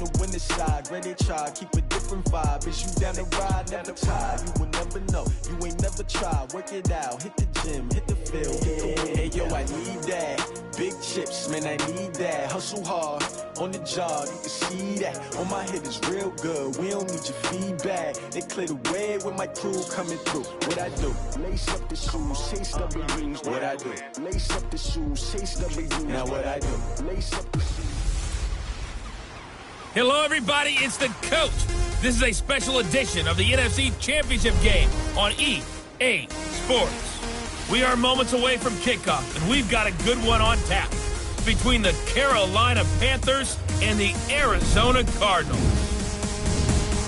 the winning side. Ready to try, keep a different vibe. Is you down the ride, never tired. You will never know, you ain't never tried. Work it out, hit the gym, hit the field, hit the win. Hey yo, I need that. Big chips, man, I need that. Hustle hard, on the job, you can see that. On my head is real good, we don't need your feedback. They clear the way with my crew coming through. What I do? Lace up the shoes, chase W's. What I do? Lace up the shoes, chase W's. Now what I do? Lace up the shoes. Hello, everybody. It's the coach. This is a special edition of the NFC Championship game on EA Sports. We are moments away from kickoff, and we've got a good one on tap between the Carolina Panthers and the Arizona Cardinals.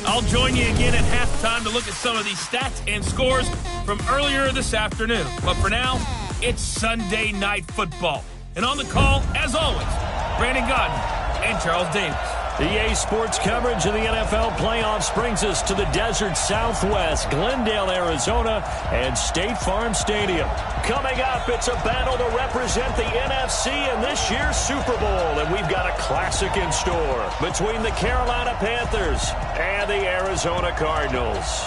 I'll join you again at halftime to look at some of these stats and scores from earlier this afternoon. But for now, it's Sunday Night Football. And on the call, as always, Brandon Godden and Charles Davis. EA Sports coverage of the NFL playoffs brings us to the desert Southwest, Glendale, Arizona, and State Farm Stadium. Coming up, it's a battle to represent the NFC in this year's Super Bowl, and we've got a classic in store between the Carolina Panthers and the Arizona Cardinals.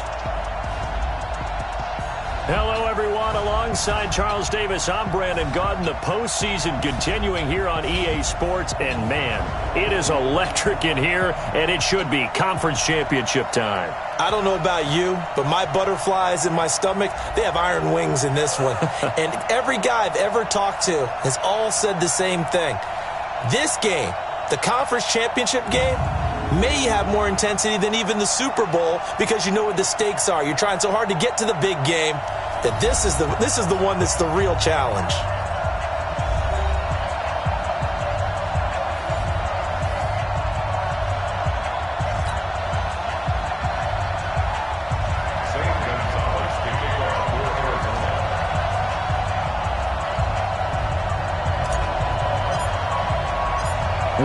Hello, everyone. Alongside Charles Davis, I'm Brandon Godden. The postseason continuing here on EA Sports. And, man, it is electric in here, and it should be conference championship time. I don't know about you, but my butterflies in my stomach, they have iron wings in this one. And every guy I've ever talked to has all said the same thing. This game, the conference championship game, may have more intensity than even the Super Bowl because you know what the stakes are. You're trying so hard to get to the big game that this is the one that's the real challenge.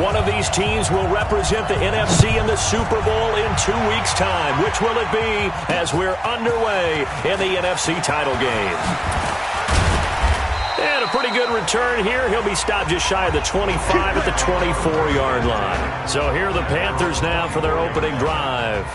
One of these teams will represent the NFC in the Super Bowl in 2 weeks' time. Which will it be as we're underway in the NFC title game? And a pretty good return here. He'll be stopped just shy of the 25 at the 24-yard line. So here are the Panthers now for their opening drive.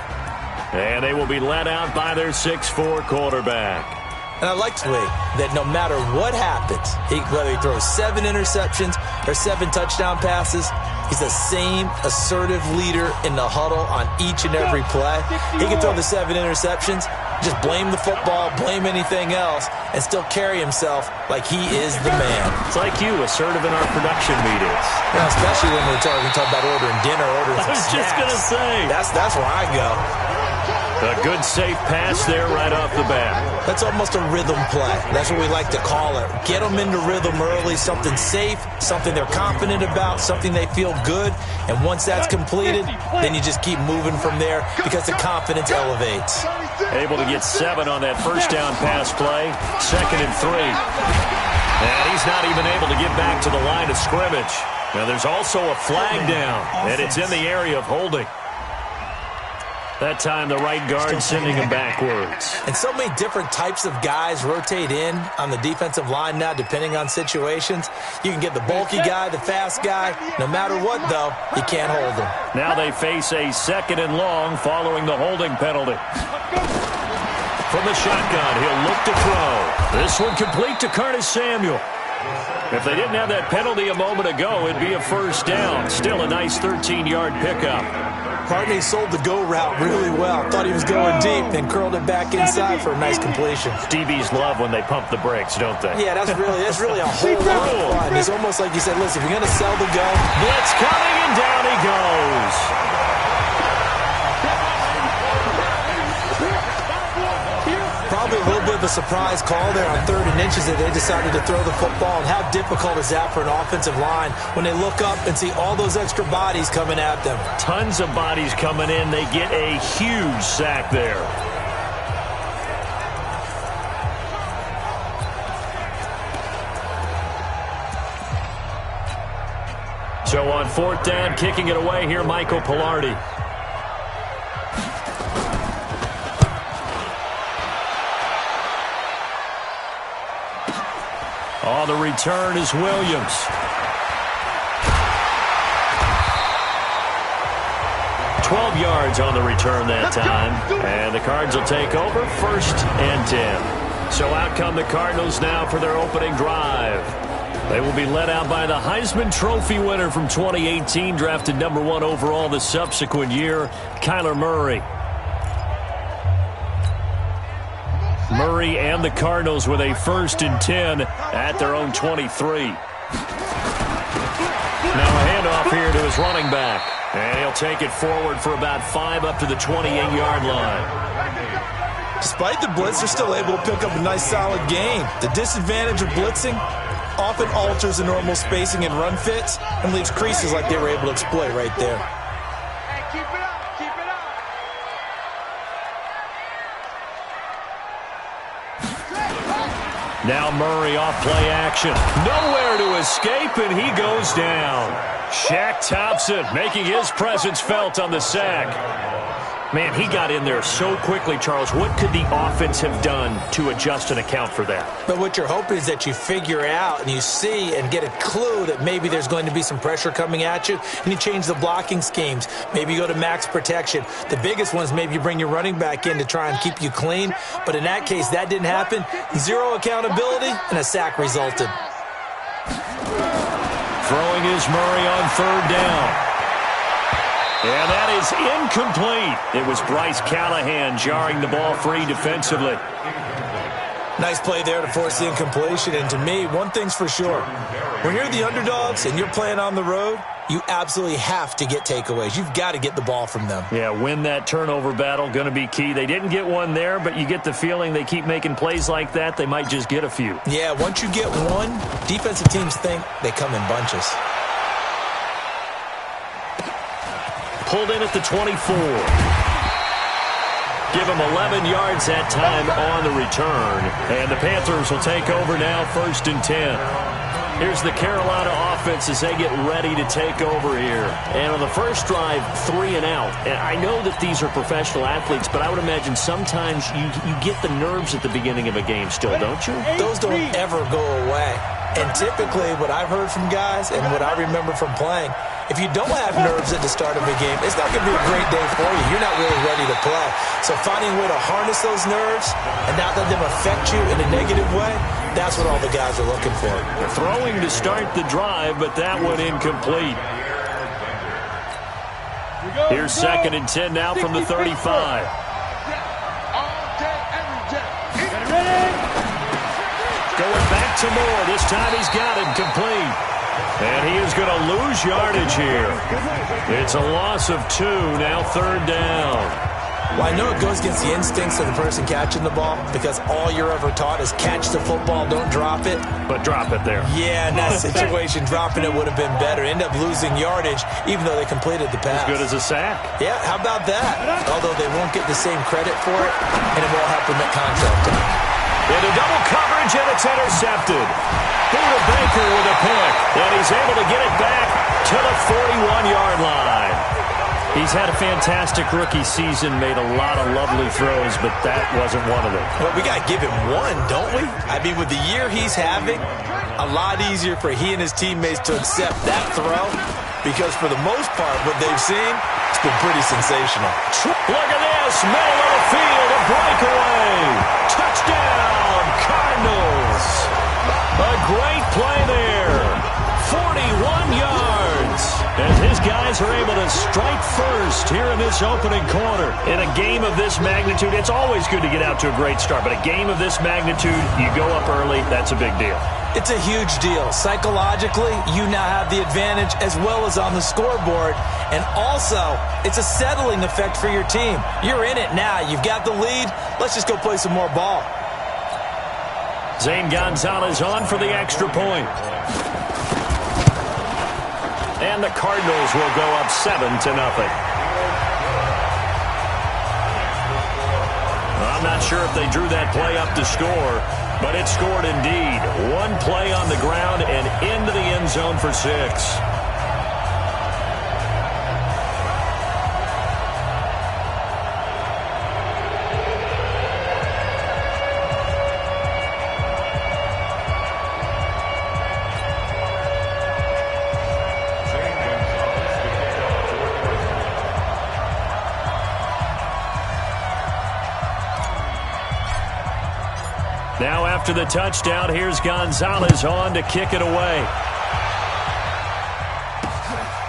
And they will be led out by their 6'4 quarterback. And I like the way that no matter what happens, whether he throws 7 interceptions or 7 touchdown passes, he's the same assertive leader in the huddle on each and every play. He can throw the 7 interceptions, just blame the football, blame anything else, and still carry himself like he is the man. It's like you, assertive in our production meetings. Yeah, especially when we talk about ordering dinner, ordering some I was snacks. just going to say. That's where I go. A good, safe pass there right off the bat. That's almost a rhythm play. That's what we like to call it. Get them into rhythm early, something safe, something they're confident about, something they feel good. And once that's completed, then you just keep moving from there because the confidence elevates. Able to get 7 on that first down pass play. 2nd and 3. And he's not even able to get back to the line of scrimmage. Now there's also a flag down, and it's in the area of holding. That time, the right guard sending him backwards. And so many different types of guys rotate in on the defensive line now, depending on situations. You can get the bulky guy, the fast guy. No matter what, though, you can't hold him. Now they face a 2nd and long following the holding penalty. From the shotgun, he'll look to throw. This one complete to Curtis Samuel. If they didn't have that penalty a moment ago, it'd be a first down. Still a nice 13-yard pickup. Partney sold the go route really well. Thought he was going deep, then curled it back inside for a nice completion. DBs love when they pump the brakes, don't they? Yeah, that's really a whole lot of fun. It's almost like you said, listen, if you're going to sell the go. Blitz coming, and down he goes. Probably a little bit of a surprise call there on 3rd and inches that they decided to throw the football. And how difficult is that for an offensive line when they look up and see all those extra bodies coming at them? Tons of bodies coming in. They get a huge sack there. So on 4th down, kicking it away here, Michael Pilardi. Oh, the return is Williams. 12 yards on the return that time. And the Cards will take over 1st and 10. So out come the Cardinals now for their opening drive. They will be led out by the Heisman Trophy winner from 2018, drafted number 1 overall the subsequent year, Kyler Murray. Murray and the Cardinals with a 1st and 10 at their own 23. Now a handoff here to his running back. And he'll take it forward for about 5 up to the 28-yard line. Despite the blitz, they're still able to pick up a nice solid gain. The disadvantage of blitzing often alters the normal spacing and run fits and leaves creases like they were able to exploit right there. Keep it up, keep it up. Now Murray off play action. Nowhere to escape, and he goes down. Shaq Thompson making his presence felt on the sack. Man, he got in there so quickly, Charles. What could the offense have done to adjust and account for that? But what you're hoping is that you figure out and you see and get a clue that maybe there's going to be some pressure coming at you, and you change the blocking schemes. Maybe you go to max protection. The biggest one is maybe you bring your running back in to try and keep you clean. But in that case, that didn't happen. 0 accountability, and a sack resulted. Throwing is Murray on 3rd down. And that is incomplete. It was Bryce Callahan jarring the ball free defensively. Nice play there to force the incompletion. And to me, one thing's for sure. When you're the underdogs and you're playing on the road, you absolutely have to get takeaways. You've got to get the ball from them. Yeah, win that turnover battle, going to be key. They didn't get one there, but you get the feeling they keep making plays like that, they might just get a few. Yeah, once you get one, defensive teams think they come in bunches. Pulled in at the 24. Give him 11 yards that time on the return. And the Panthers will take over now, 1st and 10. Here's the Carolina offense as they get ready to take over here. And on the first drive, 3 and out. And I know that these are professional athletes, but I would imagine sometimes you get the nerves at the beginning of a game still, don't you? Those don't ever go away. And typically what I've heard from guys and what I remember from playing, if you don't have nerves at the start of a game, it's not going to be a great day for you. You're not really ready to play. So finding a way to harness those nerves and not let them affect you in a negative way, that's what all the guys are looking for. They're throwing to start the drive, but that one incomplete. Here's 2nd and 10 now from the 35. Going back to Moore. This time he's got it complete. And he is going to lose yardage here. It's a loss of 2, now 3rd down. Well, I know it goes against the instincts of the person catching the ball because all you're ever taught is catch the football, don't drop it. But drop it there. Yeah, in that situation, dropping it would have been better. End up losing yardage even though they completed the pass. As good as a sack. Yeah, how about that? Although they won't get the same credit for it, and it won't help them at contract time. Into double coverage, and it's intercepted. Buda Baker with a pick, and he's able to get it back to the 41-yard line. He's had a fantastic rookie season, made a lot of lovely throws, but that wasn't one of them. Well, we got to give him one, don't we? I mean, with the year he's having, a lot easier for he and his teammates to accept that throw because for the most part, what they've seen, it's been pretty sensational. Look at this, middle of the field, a breakaway. Touchdown, Cardinals. A great play there. 41 yards. As his guys are able to strike first here in this opening quarter. In a game of this magnitude, it's always good to get out to a great start. But a game of this magnitude, you go up early, that's a big deal. It's a huge deal. Psychologically, you now have the advantage as well as on the scoreboard. And also, it's a settling effect for your team. You're in it now. You've got the lead. Let's just go play some more ball. Zane Gonzalez on for the extra point. And the Cardinals will go up 7-0. I'm not sure if they drew that play up to score, but it scored indeed. One play on the ground and into the end zone for 6. Now after the touchdown, here's Gonzalez on to kick it away.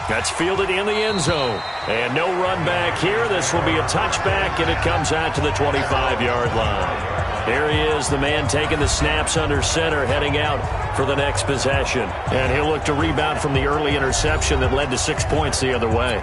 That's fielded in the end zone. And no run back here. This will be a touchback, and it comes out to the 25-yard line. Here he is, the man taking the snaps under center, heading out for the next possession. And he'll look to rebound from the early interception that led to 6 points the other way.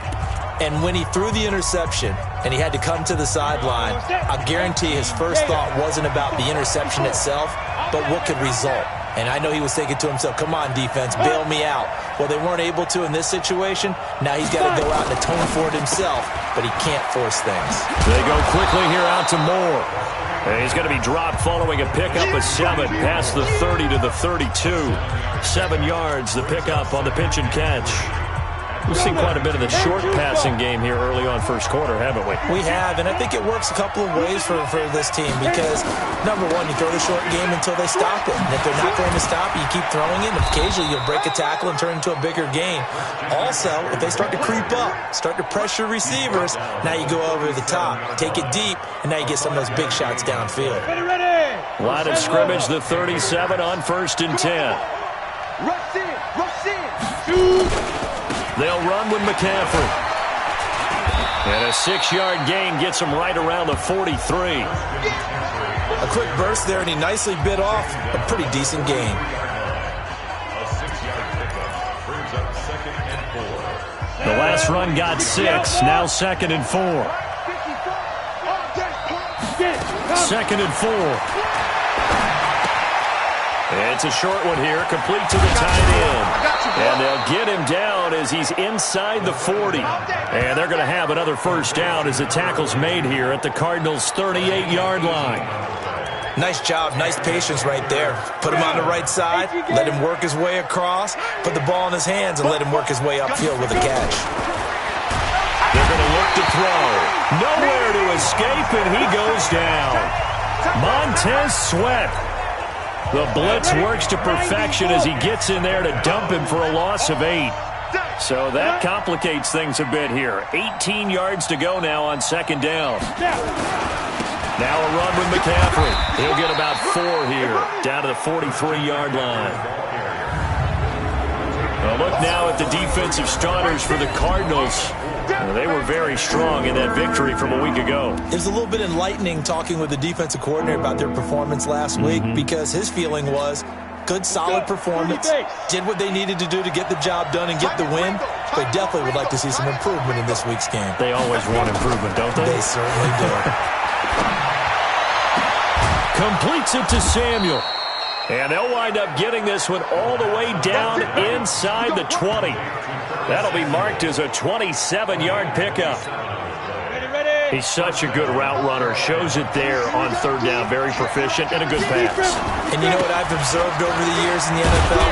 And when he threw the interception and he had to come to the sideline, I guarantee his first thought wasn't about the interception itself, but what could result. And I know he was thinking to himself, come on, defense, bail me out. Well, they weren't able to in this situation. Now he's got to go out and atone for it himself, but he can't force things. They go quickly here out to Moore. And he's going to be dropped following a pickup of 7 past the 30 to the 32. 7 yards, the pickup on the pitch and catch. We've seen quite a bit of the short passing game here early on first quarter, haven't we? We have, and I think it works a couple of ways for this team because, number one, you throw the short game until they stop it. And if they're not going to stop it, you keep throwing it, and occasionally you'll break a tackle and turn it into a bigger gain. Also, if they start to creep up, start to pressure receivers, now you go over the top, take it deep, and now you get some of those big shots downfield. Line of scrimmage, the 37 on 1st and 10. Rush in, rush in. They'll run with McCaffrey. And a 6-yard gain gets him right around the 43. A quick burst there, and he nicely bit off a pretty decent gain. The last run got 6, now 2nd and 4. 2nd and 4. It's a short one here, complete to the tight end. And they'll get him down as he's inside the 40. And they're going to have another first down as the tackle's made here at the Cardinals' 38-yard line. Nice job, nice patience right there. Put him on the right side, let him work his way across, put the ball in his hands, and let him work his way upfield with a catch. They're going to look to throw. Nowhere to escape, and he goes down. Montez Sweat. The blitz works to perfection as he gets in there to dump him for a loss of 8. So that complicates things a bit here. 18 yards to go now on 2nd down. Now a run with McCaffrey. He'll get about 4 here, down to the 43-yard line. A look now at the defensive starters for the Cardinals. They were very strong in that victory from a week ago. It was a little bit enlightening talking with the defensive coordinator about their performance last week because his feeling was good, solid performance, did what they needed to do to get the job done and get the win. They definitely would like to see some improvement in this week's game. They always want improvement, don't they? They certainly do. Completes it to Samuel. And they'll wind up getting this one all the way down inside the 20. That'll be marked as a 27-yard pickup. He's such a good route runner. Shows it there on 3rd down. Very proficient and a good pass. And you know what I've observed over the years in the NFL?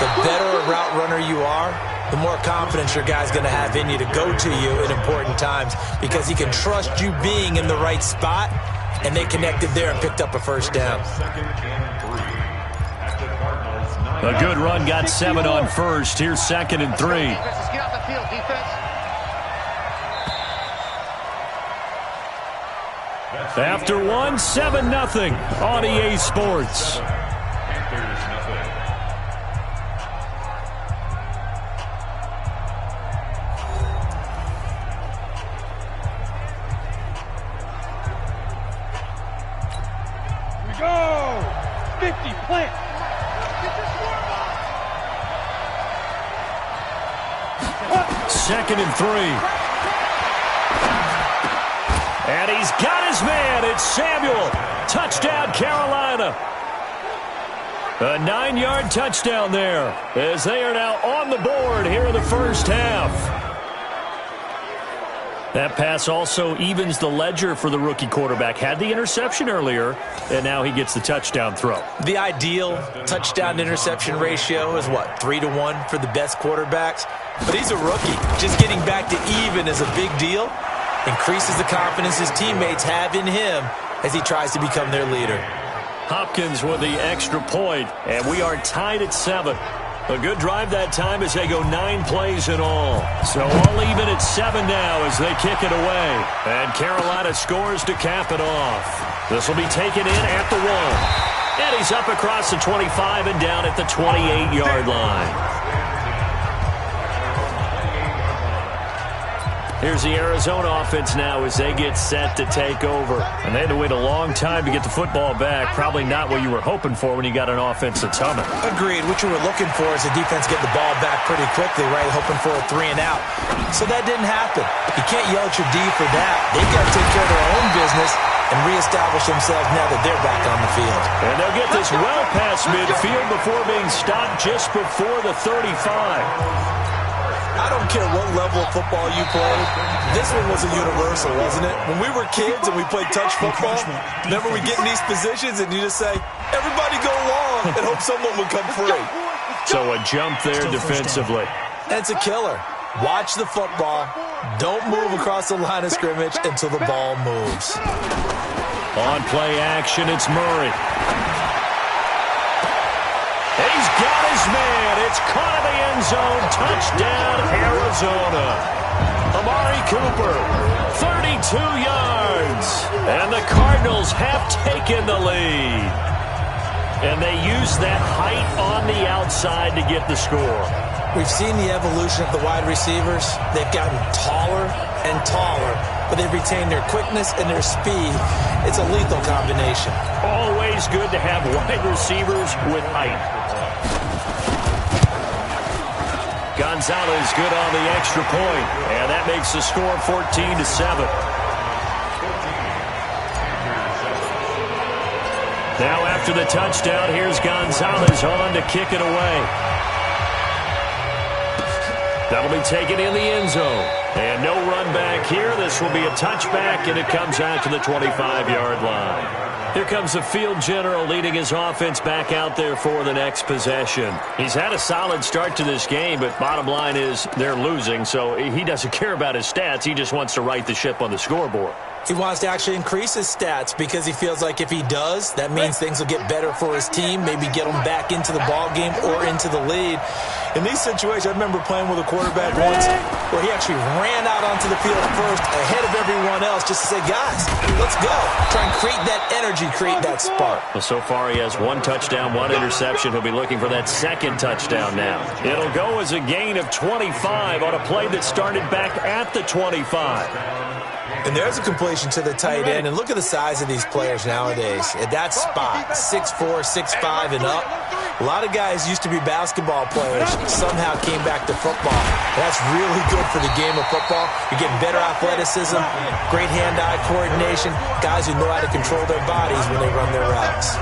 The better a route runner you are, the more confidence your guy's going to have in you to go to you in important times because he can trust you being in the right spot, and they connected there and picked up a first down. A good run got 7 on 1st. Here's 2nd and 3. Get off the field, defense. After 1, 7-0 on EA Sports. We go. 50, plant. 2nd and 3. And he's got his man. It's Samuel. Touchdown, Carolina. A 9-yard touchdown there as they are now on the board here in the first half. That pass also evens the ledger for the rookie quarterback. Had the interception earlier, and now he gets the touchdown throw. The ideal touchdown-interception ratio is, what, 3-to-1 for the best quarterbacks? But he's a rookie. Just getting back to even is a big deal. Increases the confidence his teammates have in him as he tries to become their leader. Hopkins with the extra point, and we are tied at 7. A good drive that time as they go 9 plays in all. So all even at 7 now as they kick it away. And Carolina scores to cap it off. This will be taken in at the 1. And he's up across the 25 and down at the 28-yard line. Here's the Arizona offense now as they get set to take over. And they had to wait a long time to get the football back. Probably not what you were hoping for when you got an offense that's humming. Agreed. What you were looking for is the defense get the ball back pretty quickly, right? Hoping for a 3 and out. So that didn't happen. You can't yell at your D for that. They've got to take care of their own business and reestablish themselves now that they're back on the field. And they'll get this well past midfield before being stopped just before the 35. I don't care what level of football you played. This one was a universal, wasn't it? When we were kids and we played touch football, remember we get in these positions and you just say, everybody go long and hope someone would come free. So a jump there defensively. And it's a killer. Watch the football. Don't move across the line of scrimmage until the ball moves. On play action, it's Murray. He's got his man. It's caught in the end zone. Touchdown, Arizona. Amari Cooper, 32 yards. And the Cardinals have taken the lead. And they use that height on the outside to get the score. We've seen the evolution of the wide receivers. They've gotten taller and taller, but they've retained their quickness and their speed. It's a lethal combination. Always good to have wide receivers with height. Gonzalez good on the extra point, and that makes the score 14-7. Now after the touchdown, here's Gonzalez on to kick it away. That'll be taken in the end zone. And no run back here. This will be a touchback, and it comes out to the 25-yard line. Here comes the field general leading his offense back out there for the next possession. He's had a solid start to this game, but bottom line is they're losing, so he doesn't care about his stats. He just wants to right the ship on the scoreboard. He wants to actually increase his stats because he feels like if he does, that means things will get better for his team, maybe get them back into the ball game or into the lead. In these situations, I remember playing with a quarterback once where he actually ran out onto the field first ahead of everyone else just to say, guys, let's go. Try and create that energy, create that spark. Well, so far he has 1 touchdown, 1 interception. He'll be looking for that second touchdown now. It'll go as a gain of 25 on a play that started back at the 25. And there's a completion to the tight end. And look at the size of these players nowadays. At that spot, 6'4", 6'5", and up. A lot of guys used to be basketball players, somehow came back to football. That's really good for the game of football. You're getting better athleticism, great hand-eye coordination, guys who know how to control their bodies when they run their routes.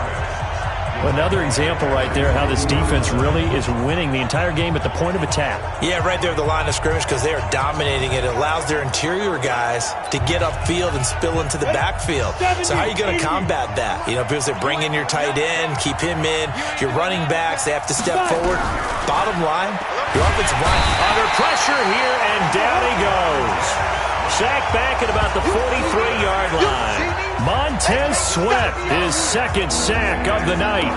Another example right there how this defense really is winning the entire game at the point of attack. Yeah, right there at the line of scrimmage because they are dominating it. It allows their interior guys to get upfield and spill into the backfield. So how are you going to combat that? You know, because they bring in your tight end, keep him in. Your running backs, they have to step forward. Bottom line, your offensive line under pressure here, and down he goes. Sacked back at about the 43-yard line. Montez Sweat, his second sack of the night.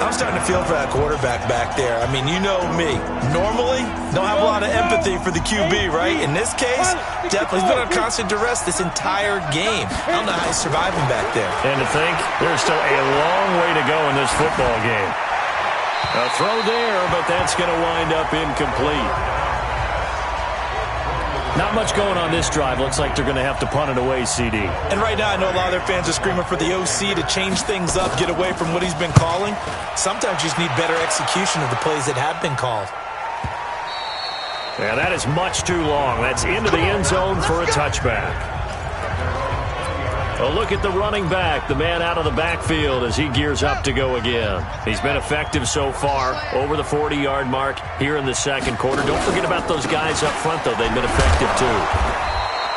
I'm starting to feel for that quarterback back there. I mean, you know me. Normally, don't have a lot of empathy for the QB, right? In this case, definitely he's been on constant duress this entire game. I don't know how he's surviving back there. And to think, there's still a long way to go in this football game. A throw there, but that's going to wind up incomplete. Not much going on this drive. Looks like they're going to have to punt it away, CD. And right now, I know a lot of their fans are screaming for the OC to change things up, get away from what he's been calling. Sometimes you just need better execution of the plays that have been called. Yeah, that is much too long. That's into the end zone for a touchback. A look at the running back, the man out of the backfield as he gears up to go again. He's been effective so far, over the 40-yard mark here in the second quarter. Don't forget about those guys up front, though. They've been effective, too.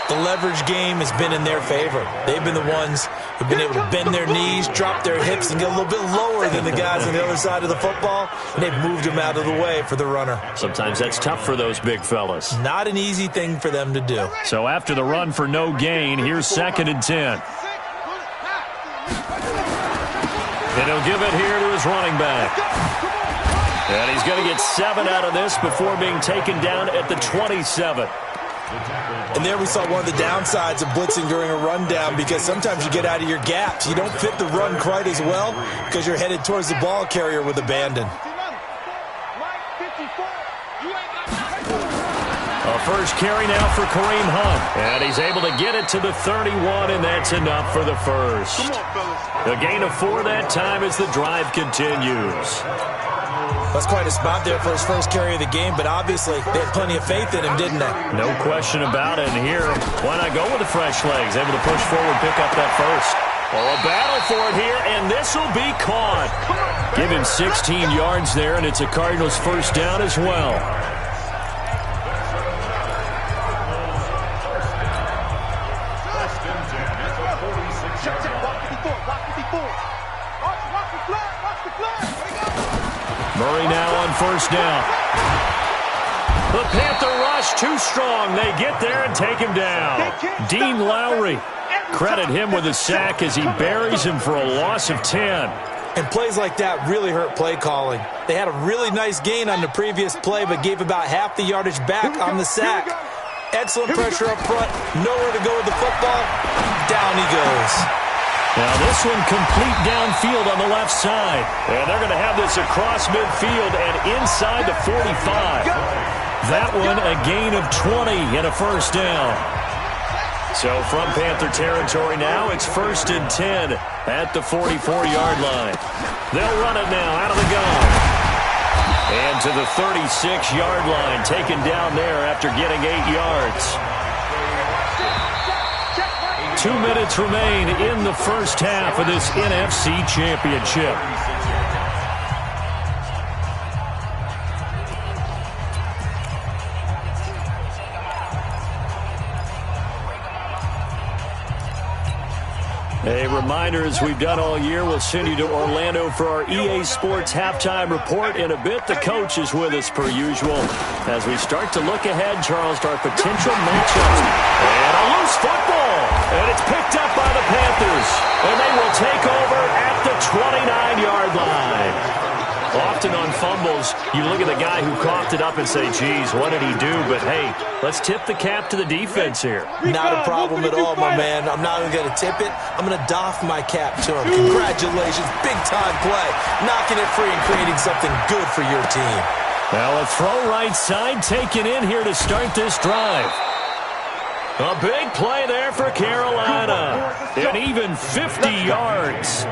The leverage game has been in their favor. They've been the ones who've been able to bend their knees, drop their hips, and get a little bit lower than the guys on the other side of the football, and they've moved them out of the way for the runner. Sometimes that's tough for those big fellas. Not an easy thing for them to do. So after the run for no gain, here's 2nd and 10. And he'll give it here to his running back. And he's going to get 7 out of this before being taken down at the 27. And there we saw one of the downsides of blitzing during a rundown, because sometimes you get out of your gaps. You don't fit the run quite as well because you're headed towards the ball carrier with abandon. A first carry now for Kareem Hunt. And he's able to get it to the 31, and that's enough for the first. A gain of 4 that time as the drive continues. That's quite a spot there for his first carry of the game, but obviously they had plenty of faith in him, didn't they? No question about it. And here, why not go with the fresh legs? Able to push forward, pick up that first. Oh, a battle for it here, and this will be caught. Give him 16 yards there, and it's a Cardinals first down as well. Murray now on first down. The Panther rush too strong. They get there and take him down. Dean Lowry. Credit him with a sack as he buries him for a loss of 10. And plays like that really hurt play calling. They had a really nice gain on the previous play, but gave about half the yardage back on the sack. Excellent pressure up front. Nowhere to go with the football. Down he goes. Now this one complete downfield on the left side. And they're going to have this across midfield and inside the 45. That one a gain of 20 and a first down. So from Panther territory now, it's 1st and 10 at the 44-yard line. They'll run it now out of the gun. And to the 36-yard line, taken down there after getting 8 yards. 2 minutes remain in the first half of this NFC Championship. A reminder, as we've done all year, we'll send you to Orlando for our EA Sports halftime report in a bit. The coach is with us per usual as we start to look ahead, Charles, to our potential matchups. And a loose football. And it's picked up by the Panthers. And they will take over at the 29-yard line. Often on fumbles, you look at the guy who coughed it up and say, geez, what did he do? But, hey, let's tip the cap to the defense here. Not a problem at all, my man. I'm not even going to tip it. I'm going to doff my cap to him. Congratulations. Big-time play. Knocking it free and creating something good for your team. Well, a throw right side taken in here to start this drive. A big play there for Carolina. And even 50 yards.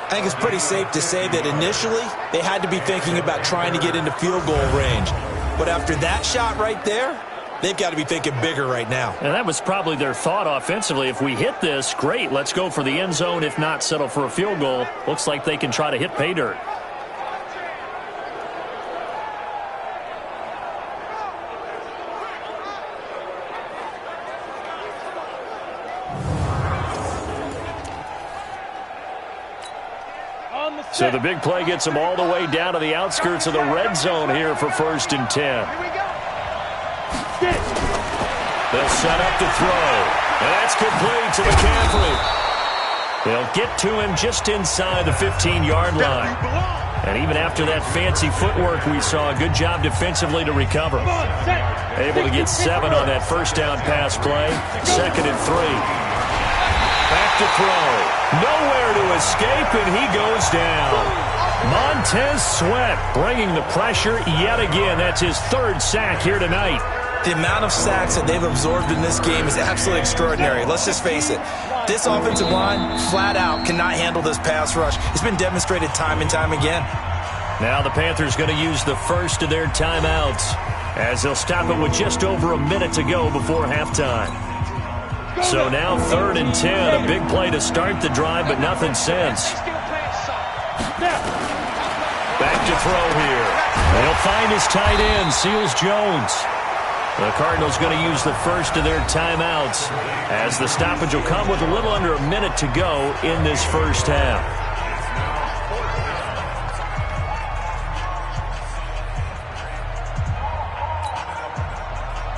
I think it's pretty safe to say that initially they had to be thinking about trying to get into field goal range. But after that shot right there, they've got to be thinking bigger right now. And that was probably their thought offensively. If we hit this, great, let's go for the end zone. If not, settle for a field goal. Looks like they can try to hit pay dirt. So the big play gets them all the way down to the outskirts of the red zone here for 1st and 10. They'll set up to throw. And that's complete to McCaffrey. They'll get to him just inside the 15-yard line. And even after that fancy footwork we saw, a good job defensively to recover. Able to get 7 on that first down pass play. 2nd and 3. Back to throw. Nowhere to escape, and he goes down. Montez Sweat bringing the pressure yet again. That's his 3rd sack here tonight. The amount of sacks that they've absorbed in this game is absolutely extraordinary. Let's just face it. This offensive line, flat out, cannot handle this pass rush. It's been demonstrated time and time again. Now the Panthers going to use the first of their timeouts as they'll stop it with just over a minute to go before halftime. So now 3rd and 10, a big play to start the drive, but nothing since. Back to throw here. They'll find his tight end, Seals Jones. The Cardinals going to use the first of their timeouts as the stoppage will come with a little under a minute to go in this first half.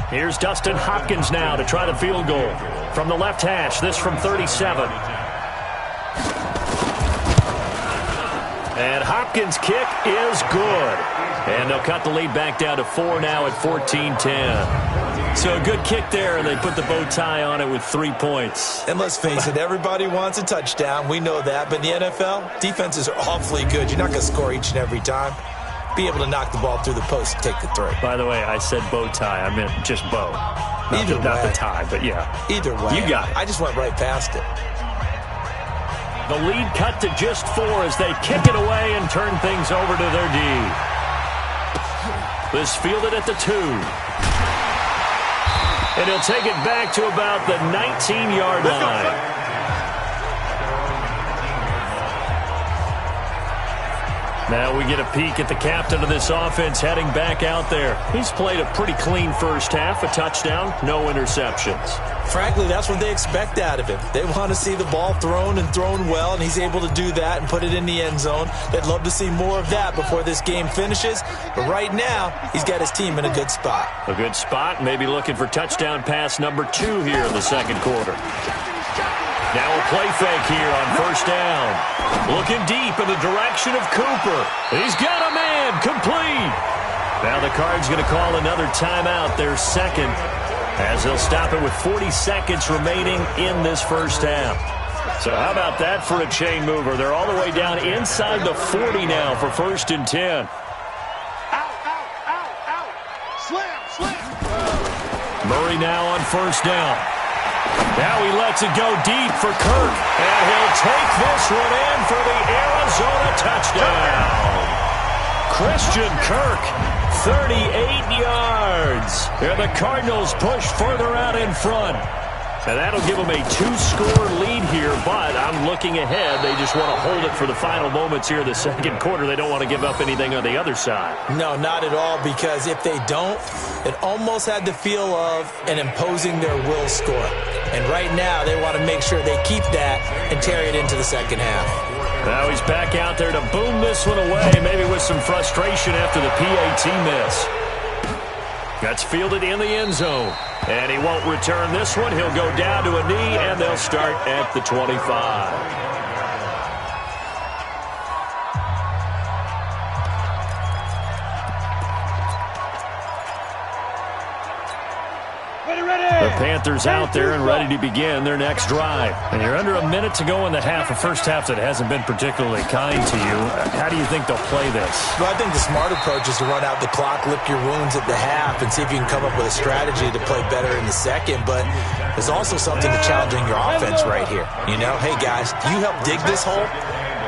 Here's Dustin Hopkins now to try the field goal. From the left hash, this from 37. And Hopkins' kick is good. And they'll cut the lead back down to 4 now at 14-10. So a good kick there, and they put the bow tie on it with 3 points. And let's face it, everybody wants a touchdown. We know that. But in the NFL, defenses are awfully good. You're not going to score each and every time. Be able to knock the ball through the post and take the 3. By the way, I said bow tie. I meant just bow. Not the tie, but yeah. Either way. You got it. I just went right past it. The lead cut to just 4 as they kick it away and turn things over to their D. This fielded at the 2. And he'll take it back to about the 19-yard line. Now we get a peek at the captain of this offense heading back out there. He's played a pretty clean first half, a touchdown, no interceptions. Frankly, that's what they expect out of him. They want to see the ball thrown and thrown well, and he's able to do that and put it in the end zone. They'd love to see more of that before this game finishes. But right now, he's got his team in a good spot. A good spot, maybe looking for touchdown pass number 2 here in the second quarter. Now a play fake here on first down. Looking deep in the direction of Cooper. He's got a man, complete. Now the Cards going to call another timeout, their second, as they'll stop it with 40 seconds remaining in this first half. So how about that for a chain mover? They're all the way down inside the 40 now for 1st and 10. Slam. Murray now on first down. Now he lets it go deep for Kirk, and he'll take this one in for the Arizona touchdown. Christian Kirk, 38 yards. And the Cardinals push further out in front. And that'll give them a 2-score lead here, but I'm looking ahead. They just want to hold it for the final moments here in the second quarter. They don't want to give up anything on the other side. No, not at all, because if they don't, it almost had the feel of an imposing their will score. And right now, they want to make sure they keep that and carry it into the second half. Now he's back out there to boom this one away, maybe with some frustration after the PAT miss. That's fielded in the end zone. And he won't return this one. He'll go down to a knee, and they'll start at the 25. The Panthers out there and ready to begin their next drive. And you're under a minute to go in the half, a first half that hasn't been particularly kind to you. How do you think they'll play this? Well, I think the smart approach is to run out the clock, lick your wounds at the half, and see if you can come up with a strategy to play better in the second. But there's also something to challenging your offense right here. You know, hey, guys, you help dig this hole.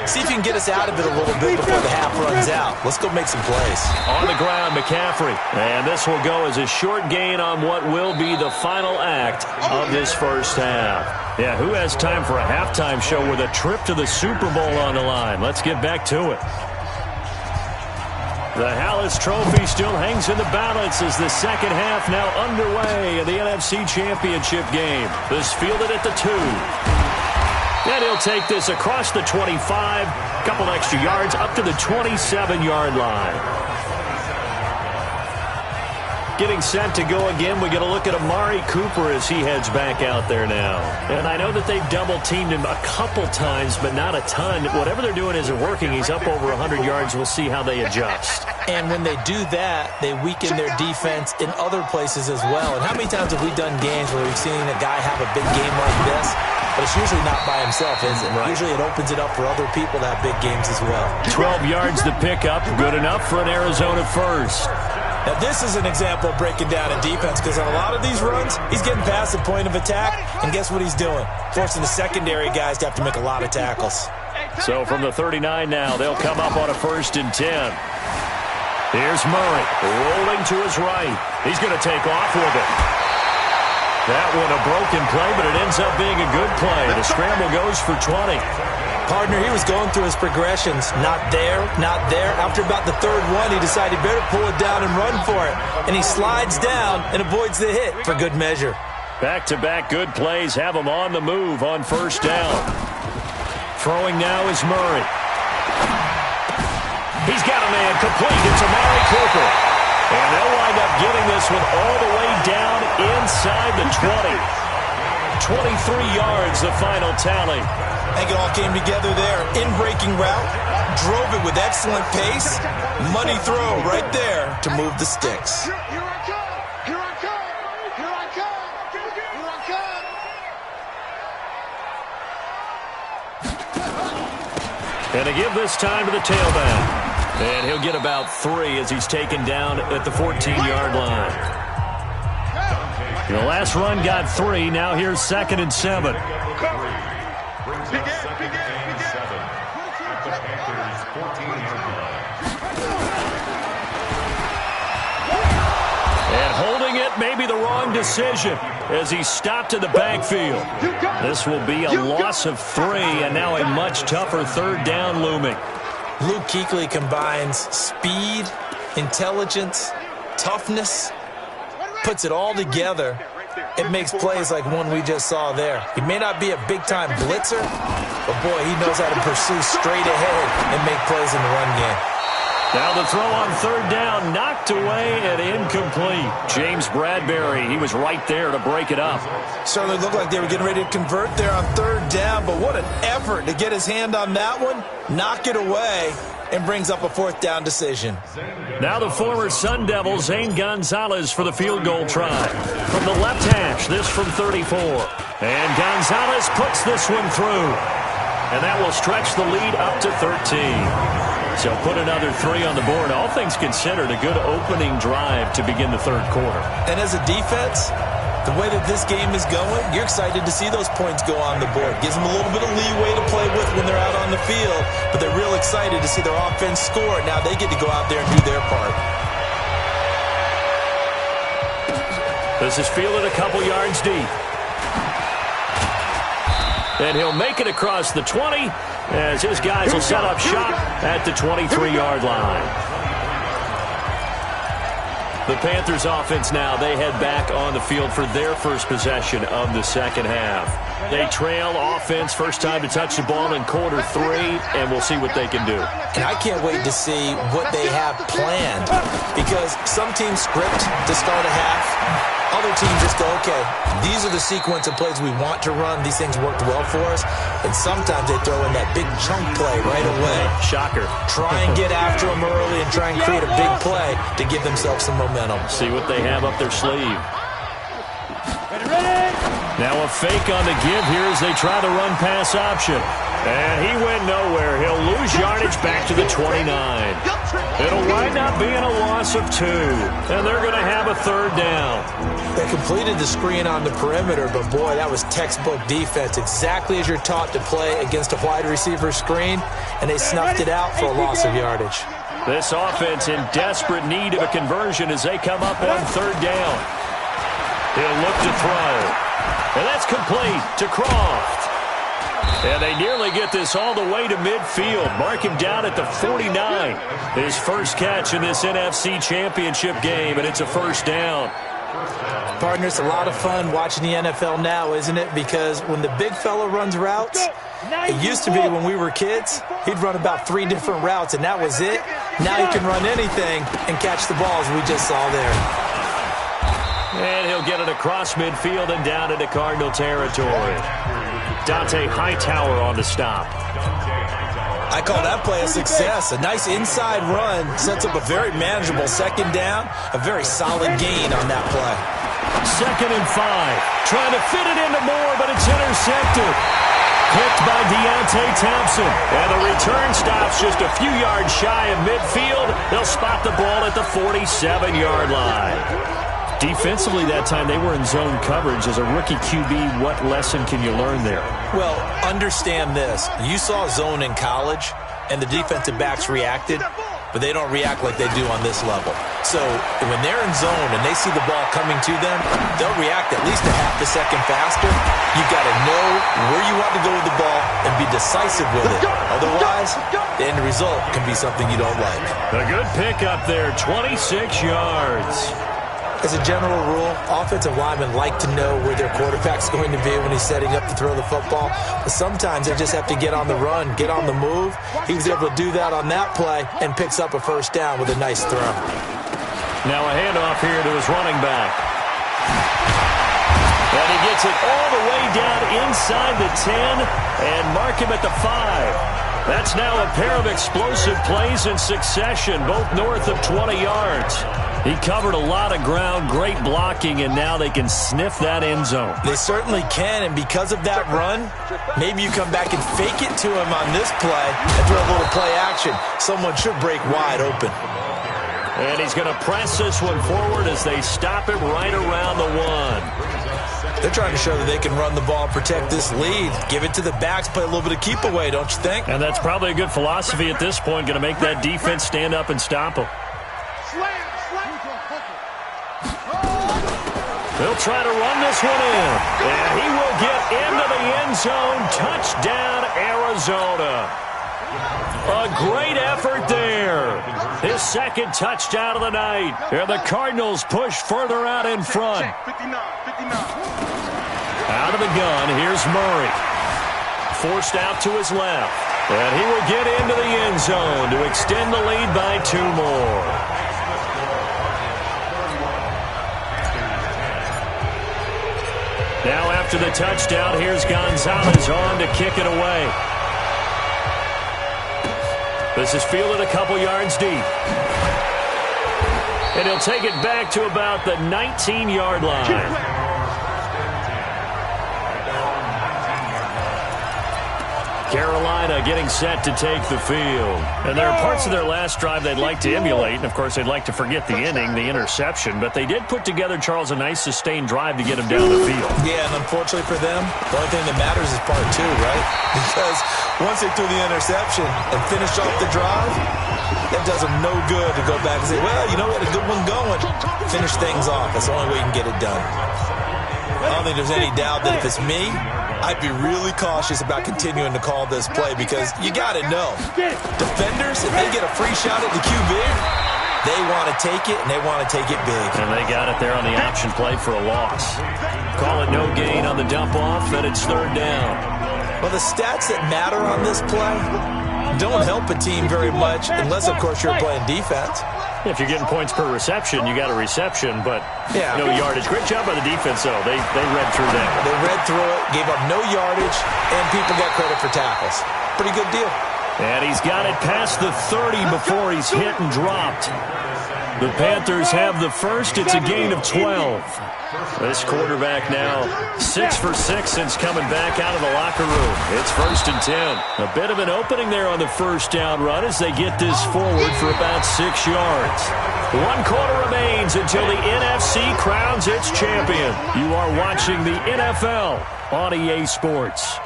See if you can get us out of it a little bit before the half runs out. Let's go make some plays. On the ground, McCaffrey. And this will go as a short gain on what will be the final act of this first half. Yeah, who has time for a halftime show with a trip to the Super Bowl on the line? Let's get back to it. The Hallis Trophy still hangs in the balance as the second half now underway in the NFC Championship game. This fielded at the 2. And he'll take this across the 25, couple extra yards up to the 27-yard line. Getting set to go again, we get a look at Amari Cooper as he heads back out there now. And I know that they've double-teamed him a couple times, but not a ton. Whatever they're doing isn't working. He's up over 100 yards. We'll see how they adjust. And when they do that, they weaken their defense in other places as well. And how many times have we done games where we've seen a guy have a big game like this? But it's usually not by himself, is it? Right. Usually it opens it up for other people to have big games as well. 12 yards to pick up. Good enough for an Arizona first. Now, this is an example of breaking down in defense, because on a lot of these runs, he's getting past the point of attack, and guess what he's doing? Forcing the secondary guys to have to make a lot of tackles. So from the 39 now, they'll come up on a 1st and 10. Here's Murray, rolling to his right. He's going to take off with it. That one a broken play, but it ends up being a good play. The scramble goes for 20. Partner, he was going through his progressions. Not there, not there. After about the third one, he decided he better pull it down and run for it. And he slides down and avoids the hit for good measure. Back-to-back good plays have him on the move on first down. Throwing now is Murray. He's got a man complete. It's Amari Cooper. And they'll wind up getting this one all the way down inside the 20. 23 yards, the final tally. I think it all came together there. In-breaking route, drove it with excellent pace. Money throw right there to move the sticks. Here I come! Here I come! Here And to give this time to the tailback. And he'll get about 3 as he's taken down at the 14-yard line. The last run got 3. Now here's 2nd and 7. And holding it may be the wrong decision as he stopped in the backfield. This will be a loss of 3, and now a much tougher 3rd down looming. Luke Kuechly combines speed, intelligence, toughness, puts it all together. It makes plays like one we just saw there. He may not be a big-time blitzer, but boy, he knows how to pursue straight ahead and make plays in the run game. Now the throw on 3rd down, knocked away and incomplete. James Bradbury, he was right there to break it up. Certainly looked like they were getting ready to convert there on 3rd down, but what an effort to get his hand on that one, knock it away, and brings up a 4th down decision. Now the former Sun Devil, Zane Gonzalez, for the field goal try. From the left hash, this from 34. And Gonzalez puts this one through. And that will stretch the lead up to 13. So put another 3 on the board. All things considered, a good opening drive to begin the 3rd quarter. And as a defense, the way that this game is going, you're excited to see those points go on the board. Gives them a little bit of leeway to play with when they're out on the field, but they're real excited to see their offense score. Now they get to go out there and do their part. This is fielded a couple yards deep. And he'll make it across the 20 as his guys will set up shop at the 23-yard line. The Panthers offense now, they head back on the field for their first possession of the 2nd half. They trail offense, first time to touch the ball in quarter 3, and we'll see what they can do. And I can't wait to see what they have planned, because some teams script to start a half. Other teams just go, okay, these are the sequence of plays we want to run. These things worked well for us. And sometimes they throw in that big chunk play right away. Shocker. Try and get after them early and try and create a big play to give themselves some momentum. See what they have up their sleeve. Now a fake on the give here as they try the run-pass option. And he went nowhere. He'll lose yardage back to the 29. It'll wind up being a loss of 2. And they're going to have a 3rd down. They completed the screen on the perimeter, but boy, that was textbook defense. Exactly as you're taught to play against a wide receiver screen, and they snuffed it out for a loss of yardage. This offense in desperate need of a conversion as they come up on 3rd down. He'll look to throw. And that's complete to Croft. And they nearly get this all the way to midfield. Mark him down at the 49. His first catch in this NFC Championship game, and it's a 1st down. Partner, it's a lot of fun watching the NFL now, isn't it? Because when the big fella runs routes, it used to be when we were kids, he'd run about 3 different routes, and that was it. Now he can run anything and catch the balls we just saw there. And he'll get it across midfield and down into Cardinal territory. Dante Hightower on the stop. I call that play a success. A nice inside run sets up a very manageable 2nd down. A very solid gain on that play. 2nd and 5. Trying to fit it into Moore, but it's intercepted. Picked by Deontay Thompson. And the return stops just a few yards shy of midfield. They'll spot the ball at the 47-yard line. Defensively that time, they were in zone coverage. As a rookie QB, what lesson can you learn there? Well, understand this. You saw zone in college, and the defensive backs reacted, but they don't react like they do on this level. So when they're in zone and they see the ball coming to them, they'll react at least a half a second faster. You've got to know where you want to go with the ball and be decisive with it. Otherwise, the end result can be something you don't like. A good pickup there, 26 yards. As a general rule, offensive linemen like to know where their quarterback's going to be when he's setting up to throw the football. But sometimes they just have to get on the run, get on the move. He was able to do that on that play and picks up a 1st down with a nice throw. Now a handoff here to his running back. And he gets it all the way down inside the 10 and mark him at the 5. That's now a pair of explosive plays in succession, both north of 20 yards. He covered a lot of ground, great blocking, and now they can sniff that end zone. They certainly can, and because of that run, maybe you come back and fake it to him on this play and throw a little play action. Someone should break wide open. And he's going to press this one forward as they stop him right around the 1. They're trying to show that they can run the ball and protect this lead. Give it to the backs, play a little bit of keep away, don't you think? And that's probably a good philosophy at this point, going to make that defense stand up and stop him. They'll try to run this one in. And he will get into the end zone. Touchdown, Arizona. A great effort there. His second touchdown of the night. And the Cardinals push further out in front. Out of the gun, here's Murray. Forced out to his left. And he will get into the end zone to extend the lead by 2 more. Now after the touchdown, here's Gonzalez on to kick it away. This is fielded a couple yards deep. And he'll take it back to about the 19-yard line. Carolina getting set to take the field. And there are parts of their last drive they'd like to emulate. And, of course, they'd like to forget the inning, the interception. But they did put together, Charles, a nice sustained drive to get him down the field. Yeah, and unfortunately for them, the only thing that matters is part 2, right? Because once they threw the interception and finished off the drive, that does them no good to go back and say, well, you know what, a good one going. Finish things off. That's the only way you can get it done. I don't think there's any doubt that if it's me, I'd be really cautious about continuing to call this play because you got to know, defenders, if they get a free shot at the QB, they want to take it, and they want to take it big. And they got it there on the option play for a loss. Call it no gain on the dump-off, and it's 3rd down. Well, the stats that matter on this play don't help a team very much unless, of course, you're playing defense. If you're getting points per reception, you got a reception, but no yardage. Great job by the defense, though. They read through that. They read through it, gave up no yardage, and people got credit for tackles. Pretty good deal. And he's got it past the 30 before he's hit and dropped. The Panthers have the first. It's a gain of 12. This quarterback now 6 for 6 since coming back out of the locker room. It's 1st and 10. A bit of an opening there on the first down run as they get this forward for about 6 yards. 1 quarter remains until the NFC crowns its champion. You are watching the NFL on EA Sports.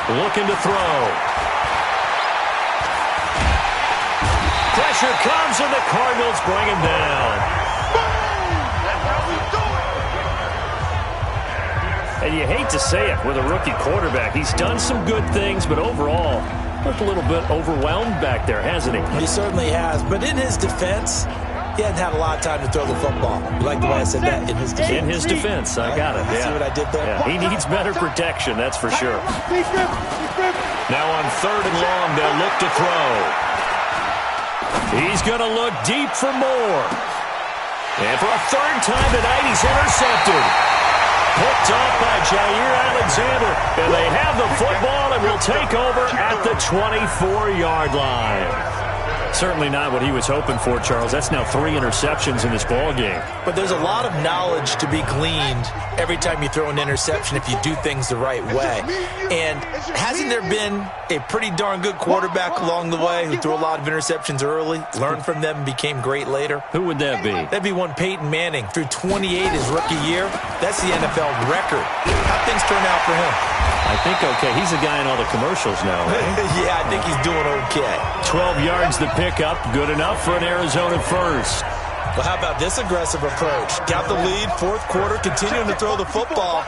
Looking to throw. Pressure comes, and the Cardinals bring him down. And you hate to say it with a rookie quarterback. He's done some good things, but overall, looked a little bit overwhelmed back there, hasn't he? He certainly has. But in his defense, he hadn't had a lot of time to throw the football. You like the way I said that? In his defense. In his defense. I got it. See what I did there? Yeah, he needs better protection, that's for sure. Now on 3rd and long, they'll look to throw. He's going to look deep for more. And for a 3rd time tonight, he's intercepted. Picked off by Jair Alexander. And they have the football and will take over at the 24-yard line. Certainly not what he was hoping for, Charles. That's now 3 interceptions in this ball game. But there's a lot of knowledge to be gleaned every time you throw an interception if you do things the right way. And hasn't there been a pretty darn good quarterback along the way who threw a lot of interceptions early, learned from them, and became great later? Who would that be? That'd be one Peyton Manning. Threw 28 his rookie year. That's the NFL record. How'd things turn out for him? I think okay. He's a guy in all the commercials now, right? Yeah, I think he's doing okay. 12 yards the pickup. Good enough for an Arizona first. Well, how about this aggressive approach? Got the lead, 4th quarter, continuing to throw the football.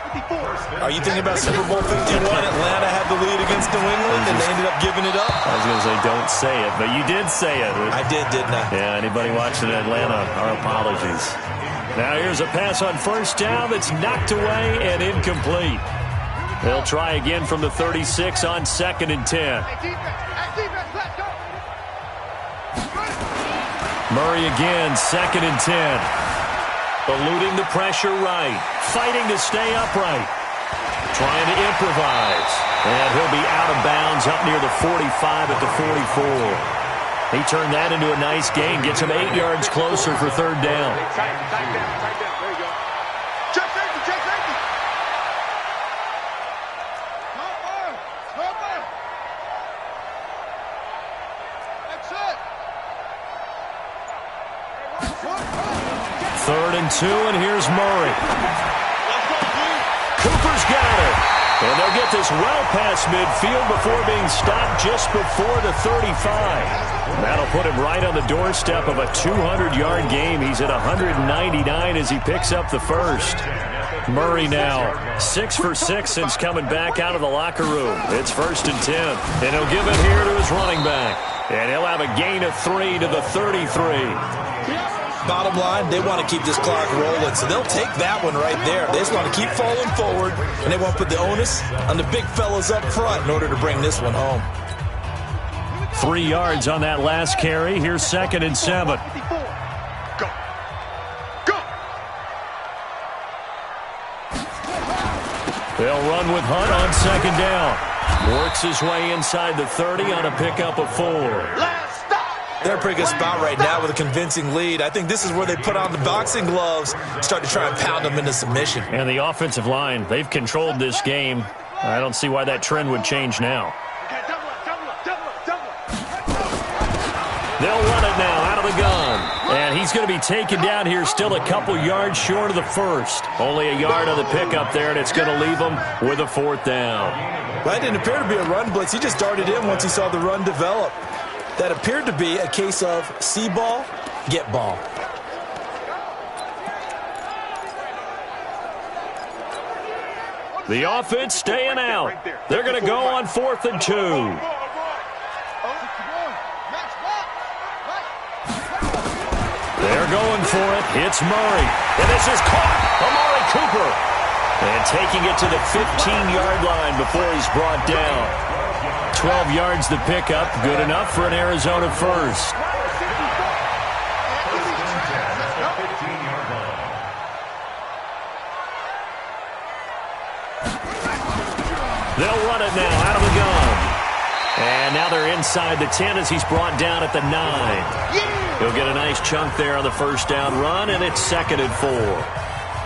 Are you thinking about Super Bowl 51? Atlanta had the lead against New England, and they ended up giving it up? I was going to say, don't say it, but you did say it. I did, didn't I? Yeah, anybody watching Atlanta, our apologies. Now here's a pass on 1st down that's knocked away and incomplete. They'll try again from the 36 on 2nd and 10. Murray again, 2nd and 10. Eluding the pressure right. Fighting to stay upright. Trying to improvise. And he'll be out of bounds up near the 45 at the 44. He turned that into a nice gain. Gets him 8 yards closer for third down. Tight down. There you go. Check safety. Cover. That's it. 3rd and 2, and here's Murray. Cooper's got it. And they'll get this well past midfield before being stopped just before the 35. That'll put him right on the doorstep of a 200-yard game. He's at 199 as he picks up the first. Murray now 6 for 6 since coming back out of the locker room. It's 1st and 10. And he'll give it here to his running back. And he'll have a gain of 3 to the 33. Bottom line, they want to keep this clock rolling, so they'll take that one right there. They just want to keep falling forward, and they want to put the onus on the big fellas up front in order to bring this one home. 3 yards on that last carry. Here's 2nd and 7. Go. They'll run with Hunt on 2nd down. Works his way inside the 30 on a pickup of 4. They're in a pretty good spot right now with a convincing lead. I think this is where they put on the boxing gloves, start to try and pound them into submission. And the offensive line, they've controlled this game. I don't see why that trend would change now. They'll run it now out of the gun. And he's going to be taken down here still a couple yards short of the first. Only a yard on the pickup there, and it's going to leave him with a 4th down. That didn't appear to be a run blitz. He just darted in once he saw the run develop. That appeared to be a case of see ball, get ball. The offense staying out. They're going to go on 4th and 2. They're going for it. It's Murray. And this is caught. Amari Cooper. And taking it to the 15-yard line before he's brought down. 12 yards the pickup. Good enough for an Arizona first. They'll run it now out of the gun. And now they're inside the 10 as he's brought down at the 9. He'll get a nice chunk there on the first down run, and it's 2nd and 4.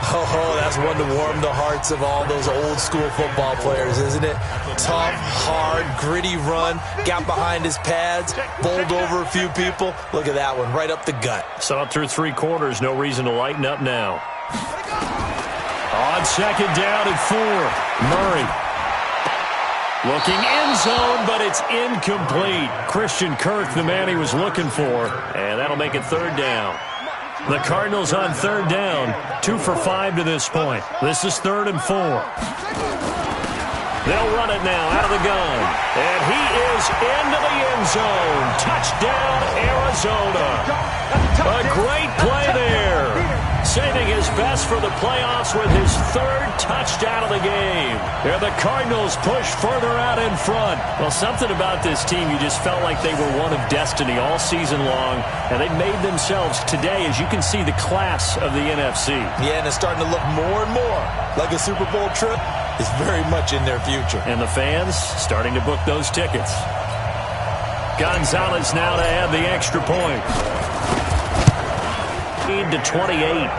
Oh, that's one to warm the hearts of all those old school football players, isn't it? Tough, hard, gritty run, got behind his pads, bowled over a few people. Look at that one, right up the gut. So up through 3 quarters, no reason to lighten up now. On 2nd down and 4, Murray. Looking end zone, but it's incomplete. Christian Kirk, the man he was looking for, and that'll make it 3rd down. The Cardinals on 3rd down, 2 for 5 to this point. This is 3rd and 4. They'll run it now out of the gun. And he is into the end zone. Touchdown, Arizona. A great play there. Saving his best for the playoffs with his 3rd touchdown of the game. And the Cardinals push further out in front. Well, something about this team, you just felt like they were one of destiny all season long. And they made themselves today, as you can see, the class of the NFC. Yeah, and it's starting to look more and more like a Super Bowl trip is very much in their future. And the fans starting to book those tickets. Gonzalez now to add the extra point. Lead to 28.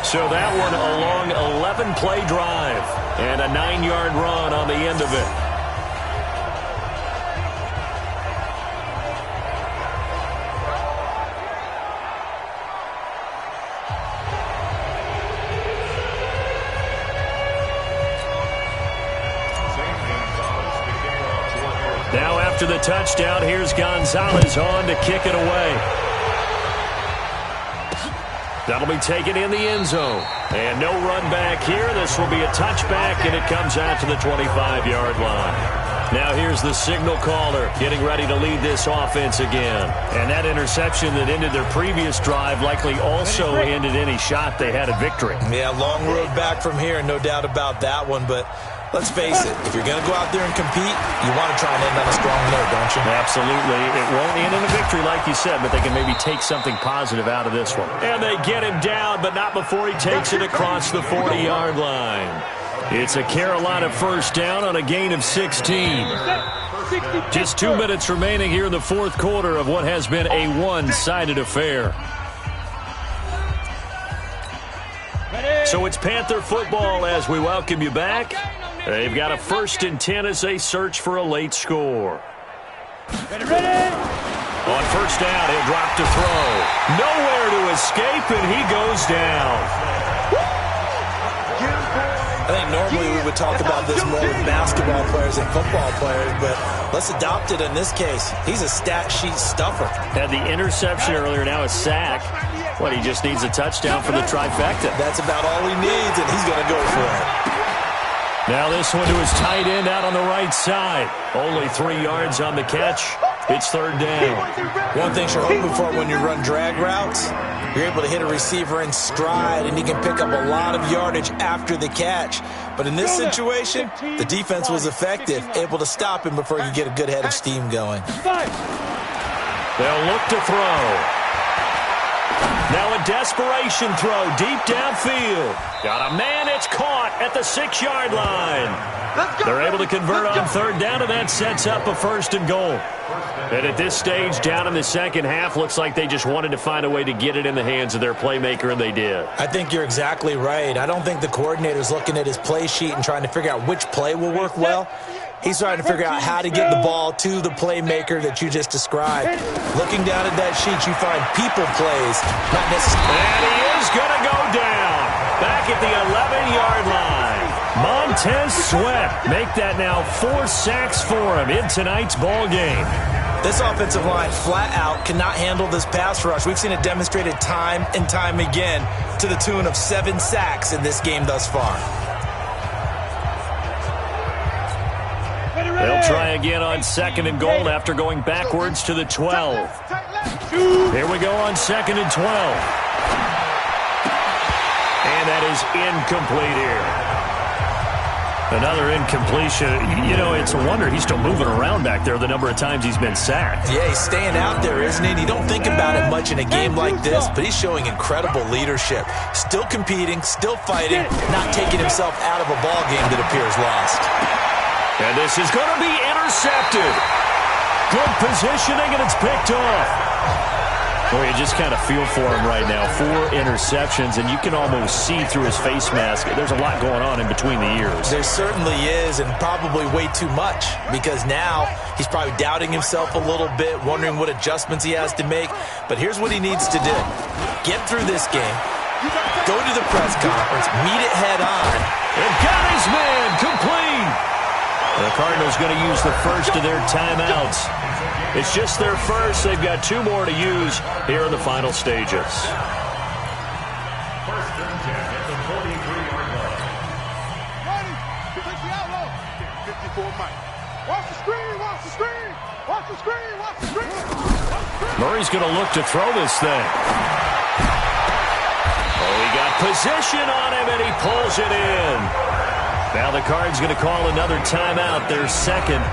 So that one a long 11-play drive and a 9-yard run on the end of it. Now after the touchdown, here's Gonzalez on to kick it away. That'll be taken in the end zone. And no run back here. This will be a touchback, and it comes out to the 25-yard line. Now here's the signal caller getting ready to lead this offense again. And that interception that ended their previous drive likely also ended any shot they had at victory. Yeah, long road back from here, no doubt about that one. But let's face it, if you're going to go out there and compete, you want to try and end on a strong note, don't you? Absolutely. It won't end in a victory like you said, but they can maybe take something positive out of this one. And they get him down, but not before he takes it across the 40-yard line. It's a Carolina first down on a gain of 16. Just 2 minutes remaining here in the fourth quarter of what has been a one-sided affair. So it's Panther football as we welcome you back. They've got a 1st and 10 as they search for a late score. On first down, he'll drop to throw. Nowhere to escape, and he goes down. I think normally we would talk about this more with basketball players and football players, but let's adopt it in this case. He's a stat sheet stuffer. Had the interception earlier, now a sack. What, he just needs a touchdown for the trifecta. That's about all he needs, and he's going to go for it. Now this one to his tight end out on the right side. Only 3 yards on the catch. It's third down. One thing you're hoping for when you run drag routes, you're able to hit a receiver in stride, and he can pick up a lot of yardage after the catch. But in this situation, the defense was effective, able to stop him before he could get a good head of steam going. They'll look to throw. Now a desperation throw deep downfield. Got a man, it's caught at the 6-yard line. They're able to convert on third down, and that sets up a 1st and goal. And at this stage, down in the second half, looks like they just wanted to find a way to get it in the hands of their playmaker, and they did. I think you're exactly right. I don't think the coordinator's looking at his play sheet and trying to figure out which play will work well. He's trying to figure out how to get the ball to the playmaker that you just described. Looking down at that sheet, you find people plays, not necessarily. And he is going to go down back at the 11-yard line. Montez Sweat make that now 4 sacks for him in tonight's ball game. This offensive line flat out cannot handle this pass rush. We've seen it demonstrated time and time again to the tune of 7 sacks in this game thus far. They'll try again on 2nd and goal after going backwards to the 12. Here we go on 2nd and 12. And that is incomplete here. Another incompletion. You know, it's a wonder he's still moving around back there the number of times he's been sacked. Yeah, he's staying out there, isn't he? You don't think about it much in a game like this, but he's showing incredible leadership. Still competing, still fighting, not taking himself out of a ball game that appears lost. And this is going to be intercepted. Good positioning, and it's picked off. Well, you just kind of feel for him right now. 4 interceptions, and you can almost see through his face mask. There's a lot going on in between the ears. There certainly is, and probably way too much, because now he's probably doubting himself a little bit, wondering what adjustments he has to make. But here's what he needs to do. Get through this game, go to the press conference, meet it head on. And got his man complete. The Cardinals going to use the first of their timeouts. It's just their first. They've got 2 more to use here in the final stages. 1st and 10 at the 43-yard line. Ready? Take the outlaw. 54 Mike. Watch the screen, watch the screen. Watch the screen, watch the screen. Murray's going to look to throw this thing. Oh, he got position on him, and he pulls it in. Now the Cards going to call another timeout, their 2nd.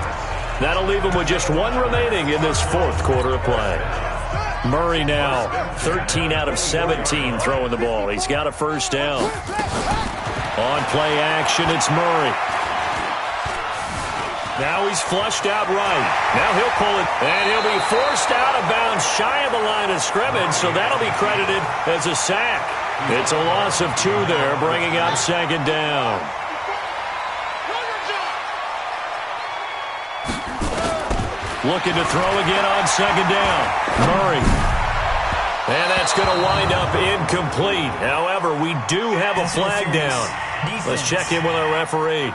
That'll leave them with just 1 remaining in this 4th quarter of play. Murray now 13 out of 17 throwing the ball. He's got a 1st down. On play action, it's Murray. Now he's flushed out right. Now he'll pull it, and he'll be forced out of bounds shy of the line of scrimmage, so that'll be credited as a sack. It's a loss of 2 there, bringing up 2nd down. Looking to throw again on 2nd down. Murray. And that's going to wind up incomplete. However, we do have a flag down. Let's check in with our referee.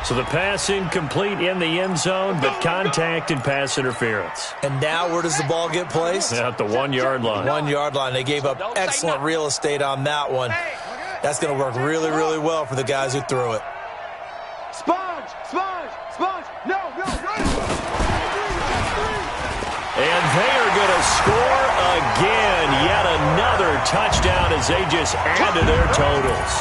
So the pass incomplete in the end zone, but contact and pass interference. And now where does the ball get placed? At the 1-yard line. 1-yard line. They gave up excellent real estate on that one. That's going to work really, really well for the guys who threw it. Sponge, sponge, sponge. No, no, no. And they are going to score again. Yet another touchdown as they just add to their totals.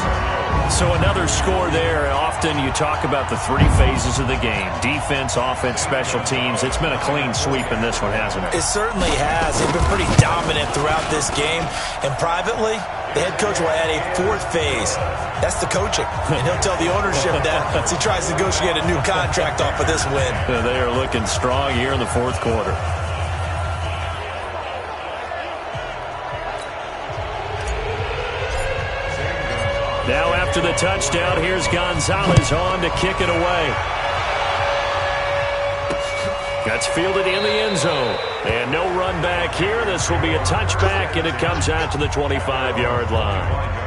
So another score there. Often you talk about the three phases of the game: defense, offense, special teams. It's been a clean sweep in this one, hasn't it? It certainly has. They've been pretty dominant throughout this game. And privately, the head coach will add a fourth phase. That's the coaching. And he'll tell the ownership that as he tries to negotiate a new contract off of this win. They are looking strong here in the fourth quarter. Now after the touchdown, here's Gonzalez on to kick it away. That's fielded in the end zone. And no run back here. This will be a touchback, and it comes out to the 25-yard line.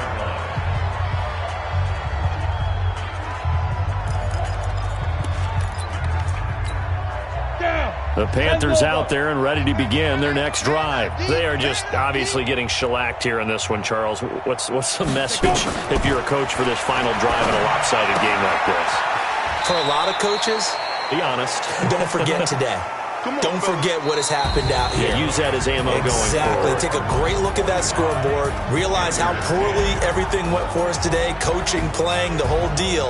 The Panthers out there and ready to begin their next drive. They are just obviously getting shellacked here in this one, Charles. What's the message if you're a coach for this final drive in a lopsided game like this? For a lot of coaches, be honest. Don't forget today. Don't forget what has happened out here. Yeah, use that as ammo going forward. Exactly. Take a great look at that scoreboard. Realize how poorly everything went for us today. Coaching, playing, the whole deal.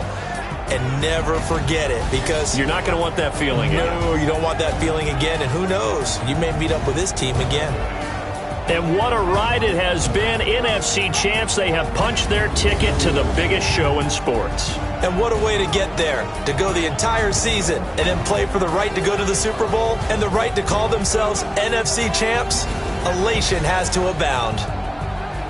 And never forget it, because you're not going to want that feeling again. No, you don't want that feeling again. And who knows? You may meet up with this team again. And what a ride it has been. NFC champs, they have punched their ticket to the biggest show in sports. And what a way to get there, to go the entire season and then play for the right to go to the Super Bowl and the right to call themselves NFC champs. Elation has to abound.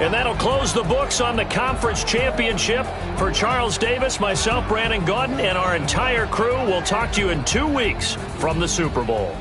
And that'll close the books on the conference championship. For Charles Davis, myself, Brandon Gaudin, and our entire crew, we'll talk to you in 2 weeks from the Super Bowl.